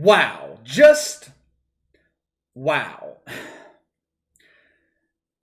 Wow. Just wow.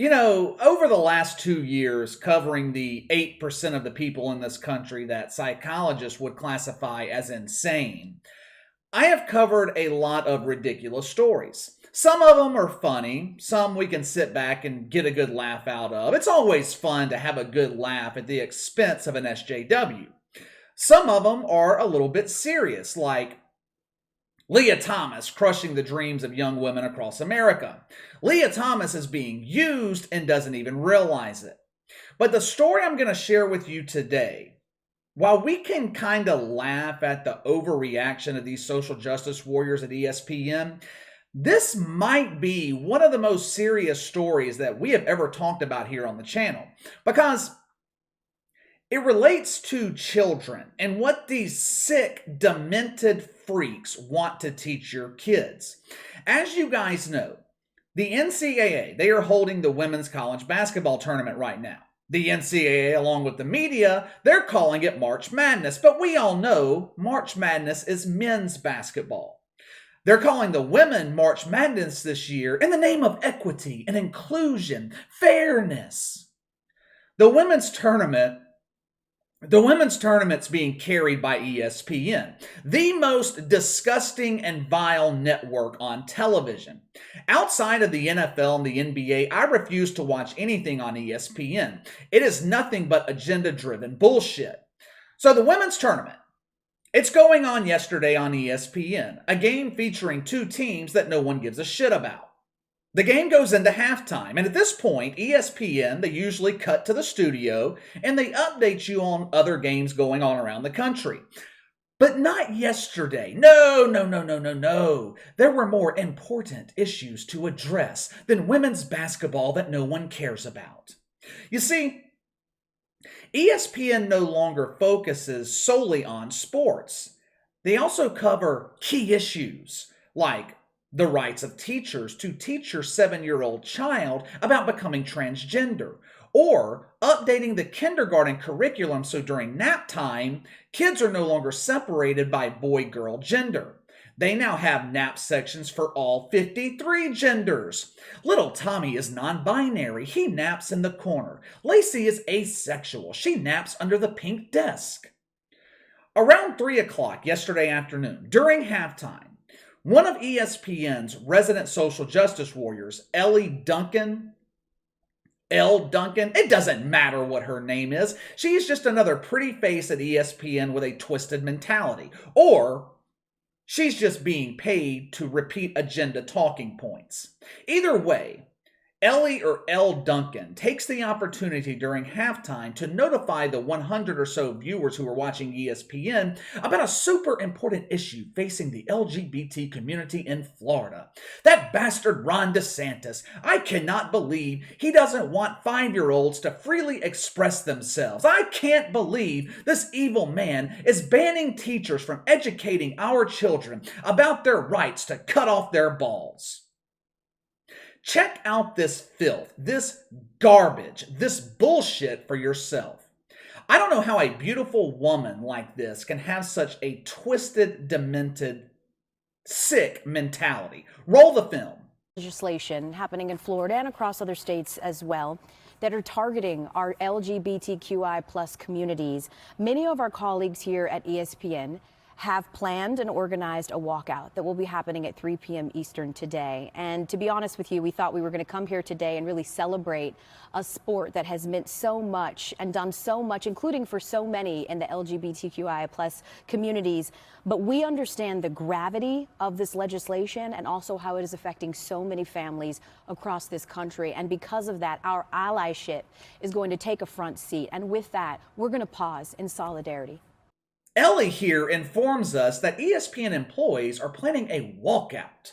Over the last 2 years, covering the 8% of the people in this country that psychologists would classify as insane, I have covered a lot of ridiculous stories. Some of them are funny, some we can sit back and get a good laugh out of. It's always fun to have a good laugh at the expense of an SJW. Some of them are a little bit serious, like Leah Thomas crushing the dreams of young women across America. Leah Thomas is being used and doesn't even realize it. But the story I'm going to share with you today, while we can kind of laugh at the overreaction of these social justice warriors at ESPN, this might be one of the most serious stories that we have ever talked about here on the channel, because it relates to children and what these sick, demented freaks want to teach your kids. As you guys know, the NCAA, they are holding the women's college basketball tournament right now. The NCAA, along with the media, they're calling it March Madness, but we all know March Madness is men's basketball. They're calling the women March Madness this year in the name of equity and inclusion, fairness. The women's tournament's being carried by ESPN, the most disgusting and vile network on television. Outside of the NFL and the NBA, I refuse to watch anything on ESPN. It is nothing but agenda-driven bullshit. So the women's tournament, it's going on yesterday on ESPN, a game featuring two teams that no one gives a shit about. The game goes into halftime, and at this point, ESPN, they usually cut to the studio, and they update you on other games going on around the country. But not yesterday. No. There were more important issues to address than women's basketball that no one cares about. You see, ESPN no longer focuses solely on sports. They also cover key issues like the rights of teachers to teach your 7-year-old child about becoming transgender, or updating the kindergarten curriculum so during nap time, kids are no longer separated by boy-girl gender. They now have nap sections for all 53 genders. Little Tommy is non-binary. He naps in the corner. Lacey is asexual. She naps under the pink desk. Around 3 o'clock yesterday afternoon, during halftime, one of ESPN's resident social justice warriors, Elle Duncan, it doesn't matter what her name is. She's just another pretty face at ESPN with a twisted mentality. Or she's just being paid to repeat agenda talking points. Either way, Elle Duncan takes the opportunity during halftime to notify the 100 or so viewers who are watching ESPN about a super important issue facing the LGBT community in Florida. That bastard Ron DeSantis, I cannot believe he doesn't want 5-year-olds to freely express themselves. I can't believe this evil man is banning teachers from educating our children about their rights to cut off their balls. Check out this filth, this garbage, this bullshit for yourself. I don't know how a beautiful woman like this can have such a twisted, demented, sick mentality. Roll the film. Legislation happening in Florida and across other states as well that are targeting our LGBTQI plus communities. Many of our colleagues here at ESPN have planned and organized a walkout that will be happening at 3 p.m. Eastern today. And to be honest with you, we thought we were going to come here today and really celebrate a sport that has meant so much and done so much, including for so many in the LGBTQI plus communities. But we understand the gravity of this legislation and also how it is affecting so many families across this country. And because of that, our allyship is going to take a front seat. And with that, we're going to pause in solidarity. Ellie here informs us that ESPN employees are planning a walkout.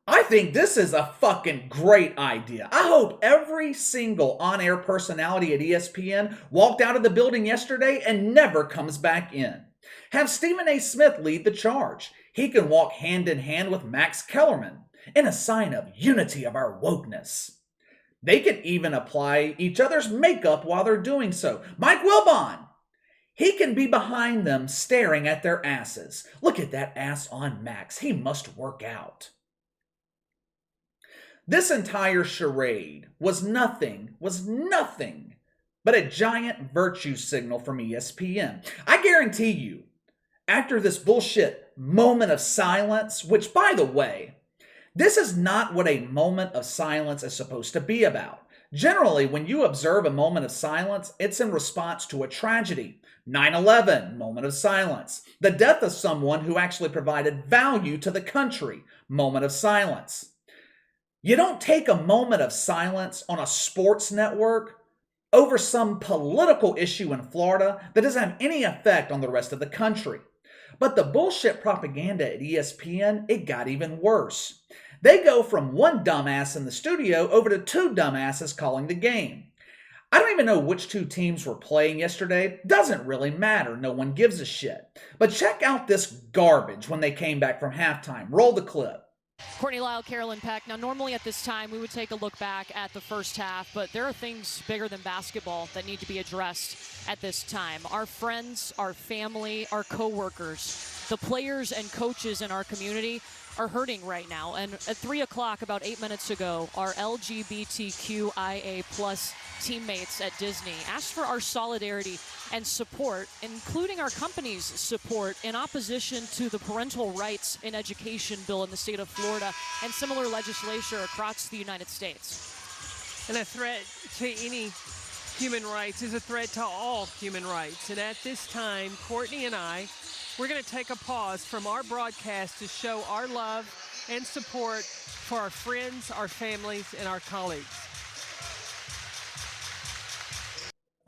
I think this is a fucking great idea. I hope every single on-air personality at ESPN walked out of the building yesterday and never comes back in. Have Stephen A. Smith lead the charge. He can walk hand in hand with Max Kellerman in a sign of unity of our wokeness. They can even apply each other's makeup while they're doing so. Mike Wilbon, he can be behind them staring at their asses. Look at that ass on Max. He must work out. This entire charade was nothing but a giant virtue signal from ESPN. I guarantee you, after this bullshit moment of silence, which, by the way, this is not what a moment of silence is supposed to be about. Generally, when you observe a moment of silence, it's in response to a tragedy. 9/11, moment of silence. The death of someone who actually provided value to the country, moment of silence. You don't take a moment of silence on a sports network over some political issue in Florida that doesn't have any effect on the rest of the country. But the bullshit propaganda at ESPN, it got even worse. They go from one dumbass in the studio over to two dumbasses calling the game. I don't even know which two teams were playing yesterday. Doesn't really matter. No one gives a shit. But check out this garbage when they came back from halftime. Roll the clip. Courtney Lyle, Carolyn Peck. Now, normally at this time, we would take a look back at the first half, but there are things bigger than basketball that need to be addressed at this time. Our friends, our family, our coworkers, the players and coaches in our community are hurting right now. And at 3 o'clock, about 8 minutes ago, our LGBTQIA plus teammates at Disney asked for our solidarity and support, including our company's support, in opposition to the parental rights in education bill in the state of Florida and similar legislation across the United States. And a threat to any human rights is a threat to all human rights. And at this time, Courtney and we're going to take a pause from our broadcast to show our love and support for our friends, our families, and our colleagues.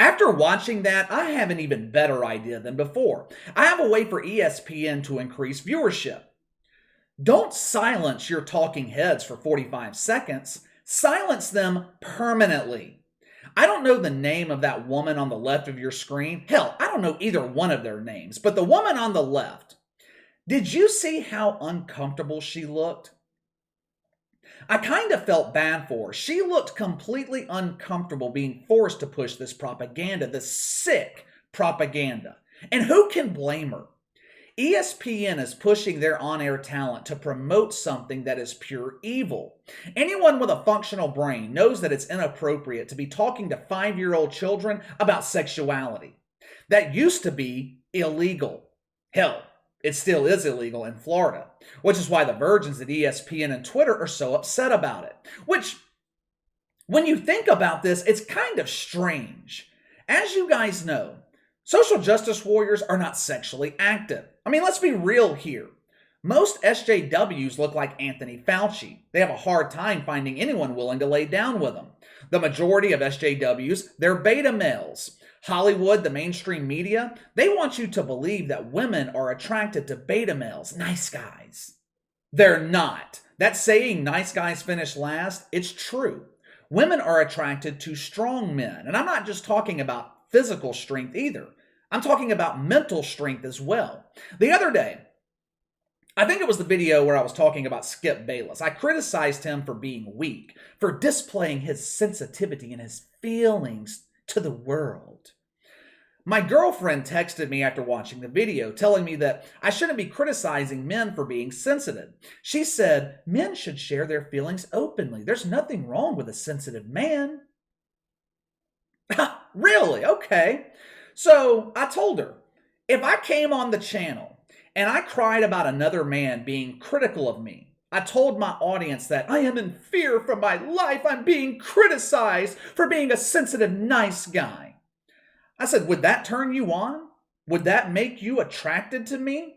After watching that, I have an even better idea than before. I have a way for ESPN to increase viewership. Don't silence your talking heads for 45 seconds. Silence them permanently. I don't know the name of that woman on the left of your screen. Hell, I don't know either one of their names. But the woman on the left, did you see how uncomfortable she looked? I kind of felt bad for her. She looked completely uncomfortable being forced to push this propaganda, this sick propaganda. And who can blame her? ESPN is pushing their on-air talent to promote something that is pure evil. Anyone with a functional brain knows that it's inappropriate to be talking to 5-year-old children about sexuality. That used to be illegal. Hell, it still is illegal in Florida, which is why the virgins at ESPN and Twitter are so upset about it. Which, when you think about this, it's kind of strange. As you guys know, social justice warriors are not sexually active. I mean, let's be real here. Most SJWs look like Anthony Fauci. They have a hard time finding anyone willing to lay down with them. The majority of SJWs, they're beta males. Hollywood, the mainstream media, they want you to believe that women are attracted to beta males, nice guys. They're not. That saying, nice guys finish last, it's true. Women are attracted to strong men. And I'm not just talking about physical strength either. I'm talking about mental strength as well. The other day, I think it was the video where I was talking about Skip Bayless. I criticized him for being weak, for displaying his sensitivity and his feelings to the world. My girlfriend texted me after watching the video, telling me that I shouldn't be criticizing men for being sensitive. She said, men should share their feelings openly. There's nothing wrong with a sensitive man. Really? Okay. So I told her, if I came on the channel and I cried about another man being critical of me, I told my audience that I am in fear for my life. I'm being criticized for being a sensitive, nice guy. I said, would that turn you on? Would that make you attracted to me?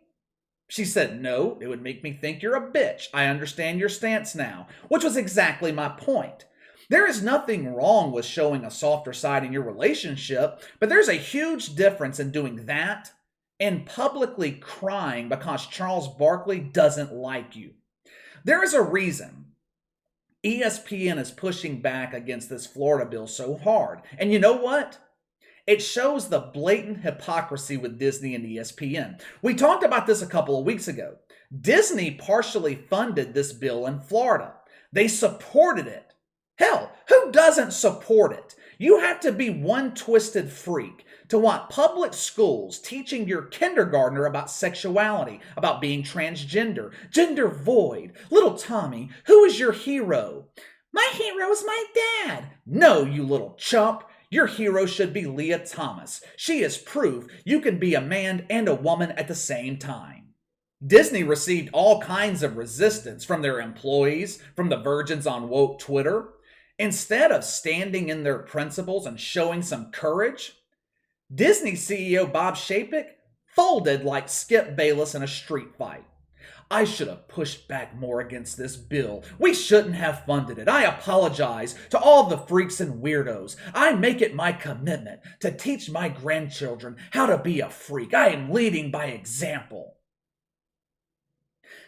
She said, no, it would make me think you're a bitch. I understand your stance now, which was exactly my point. There is nothing wrong with showing a softer side in your relationship, but there's a huge difference in doing that and publicly crying because Charles Barkley doesn't like you. There is a reason ESPN is pushing back against this Florida bill so hard. And you know what? It shows the blatant hypocrisy with Disney and ESPN. We talked about this a couple of weeks ago. Disney partially funded this bill in Florida. They supported it. Hell, who doesn't support it? You have to be one twisted freak To want public schools teaching your kindergartner about sexuality, about being transgender, gender void. Little Tommy, who is your hero? My hero is my dad. No, you little chump. Your hero should be Leah Thomas. She is proof you can be a man and a woman at the same time. Disney received all kinds of resistance from their employees, from the virgins on woke Twitter. Instead of standing in their principles and showing some courage, Disney CEO Bob Chapek folded like Skip Bayless in a street fight. I should have pushed back more against this bill. We shouldn't have funded it. I apologize to all the freaks and weirdos. I make it my commitment to teach my grandchildren how to be a freak. I am leading by example.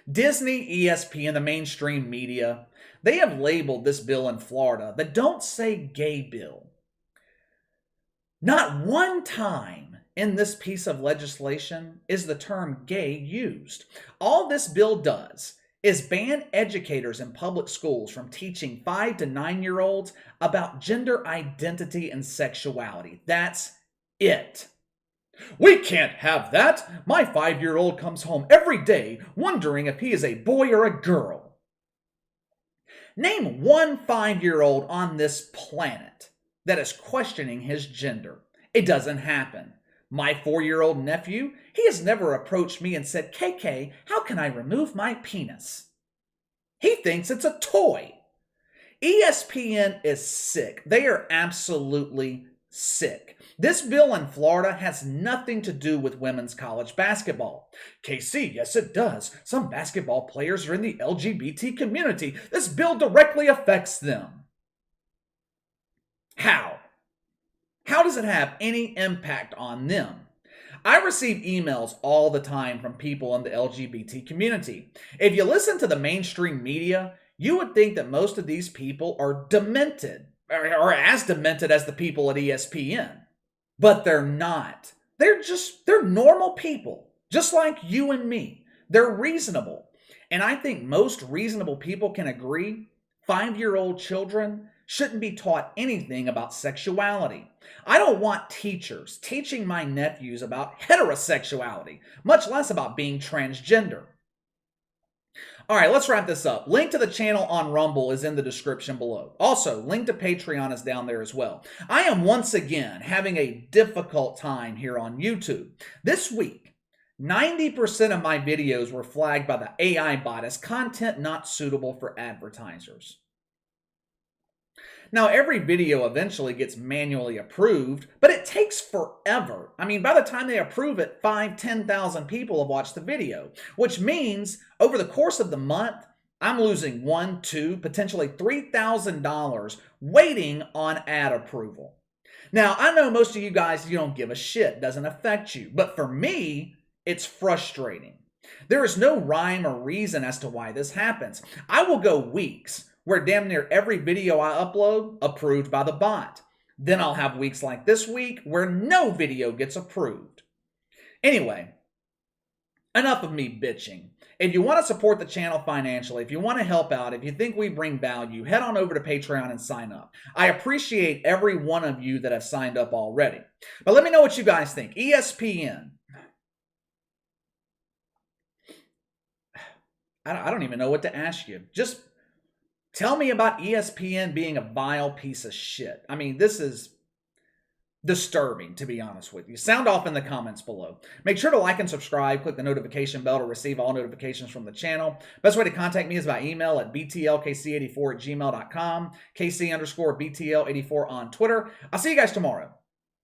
Disney, ESPN, the mainstream media, they have labeled this bill in Florida the Don't Say Gay bill. Not one time in this piece of legislation is the term gay used. All this bill does is ban educators in public schools from teaching 5 to 9-year-olds about gender identity and sexuality. That's it. We can't have that. My 5-year-old comes home every day wondering if he is a boy or a girl. Name one 5-year-old on this planet that is questioning his gender. It doesn't happen. My 4-year-old nephew, he has never approached me and said, KK, how can I remove my penis? He thinks it's a toy. ESPN is sick. They are absolutely sick. This bill in Florida has nothing to do with women's college basketball. KC, yes it does. Some basketball players are in the LGBT community. This bill directly affects them. How? How does it have any impact on them? I receive emails all the time from people in the LGBT community. If you listen to the mainstream media, you would think that most of these people are demented, or as demented as the people at ESPN. But they're not. They're normal people, just like you and me. They're reasonable. And I think most reasonable people can agree 5-year-old children shouldn't be taught anything about sexuality. I don't want teachers teaching my nephews about heterosexuality, much less about being transgender. All right, let's wrap this up. Link to the channel on Rumble is in the description below. Also, link to Patreon is down there as well. I am once again having a difficult time here on YouTube. This week, 90% of my videos were flagged by the AI bot as content not suitable for advertisers. Now, every video eventually gets manually approved, but it takes forever. I mean, by the time they approve it, 10,000 people have watched the video, which means over the course of the month, I'm losing $1,000, $2,000, potentially $3,000 waiting on ad approval. Now, I know most of you guys, you don't give a shit, it doesn't affect you, but for me, it's frustrating. There is no rhyme or reason as to why this happens. I will go weeks where damn near every video I upload approved by the bot. Then I'll have weeks like this week where no video gets approved. Anyway, enough of me bitching. If you want to support the channel financially, if you want to help out, if you think we bring value, head on over to Patreon and sign up. I appreciate every one of you that have signed up already. But let me know what you guys think. ESPN. I don't even know what to ask you. Just tell me about ESPN being a vile piece of shit. I mean, this is disturbing, to be honest with you. Sound off in the comments below. Make sure to like and subscribe. Click the notification bell to receive all notifications from the channel. Best way to contact me is by email at btlkc84@gmail.com, KC_BTL84 on Twitter. I'll see you guys tomorrow.